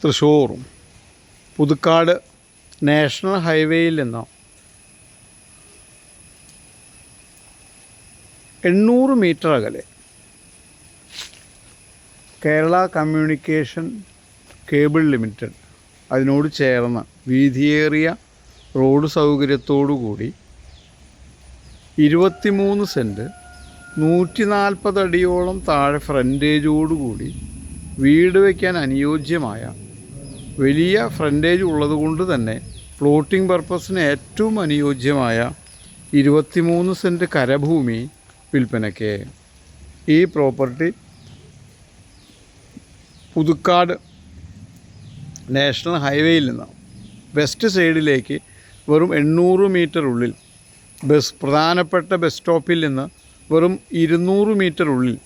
Thrissur Puthukkad national ഹൈവേയിൽ നിന്ന് 800 metre അകലെ കേരള കമ്മ്യൂണിക്കേഷൻ കേബിൾ ലിമിറ്റഡ് അതിനോട് ചേർന്ന് വീതിയേറിയ റോഡ് സൗകര്യത്തോടുകൂടി 23 സെൻറ്റ് 140 അടിയോളം താഴെ ഫ്രണ്ടേജോടുകൂടി വീട് വയ്ക്കാൻ അനുയോജ്യമായ വലിയ ഫ്രണ്ടേജ് ഉള്ളതുകൊണ്ട് തന്നെ പ്ലോട്ടിംഗ് പർപ്പസിന് ഏറ്റവും അനുയോജ്യമായ 23 സെൻറ്റ് കരഭൂമി വിൽപ്പനയ്ക്ക്. ഈ പ്രോപ്പർട്ടി പുതുക്കാട് നാഷണൽ ഹൈവേയിൽ നിന്ന് വെസ്റ്റ് സൈഡിലേക്ക് വെറും 800 മീറ്റർ ഉള്ളിൽ പ്രധാനപ്പെട്ട ബസ് സ്റ്റോപ്പിൽ നിന്ന് വെറും 200 മീറ്റർ ഉള്ളിൽ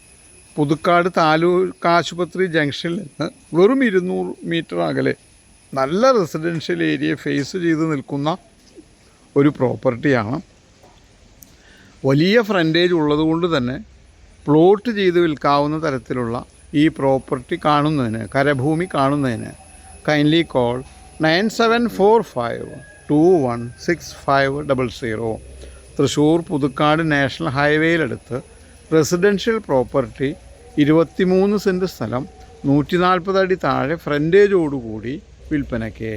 പുതുക്കാട് താലൂക്ക് ആശുപത്രി ജംഗ്ഷനിൽ നിന്ന് വെറും 200 മീറ്റർ അകലെ നല്ല റെസിഡൻഷ്യൽ ഏരിയ ഫേസ് ചെയ്ത് നിൽക്കുന്ന ഒരു പ്രോപ്പർട്ടിയാണ്. വലിയ ഫ്രണ്ടേജ് ഉള്ളതുകൊണ്ട് തന്നെ പ്ലോട്ട് ചെയ്ത് വിൽക്കാവുന്ന തരത്തിലുള്ള ഈ പ്രോപ്പർട്ടി കാണുന്നതിന്, കരഭൂമി കാണുന്നതിന് kindly call 9745216500. Thrissur Puthukkad national ഹൈവേയിലടുത്ത് റെസിഡൻഷ്യൽ പ്രോപ്പർട്ടി 23 സെൻറ്റ് സ്ഥലം 140 അടി താഴെ ഫ്രണ്ടേജോടുകൂടി വിൽപ്പനയ്ക്ക്.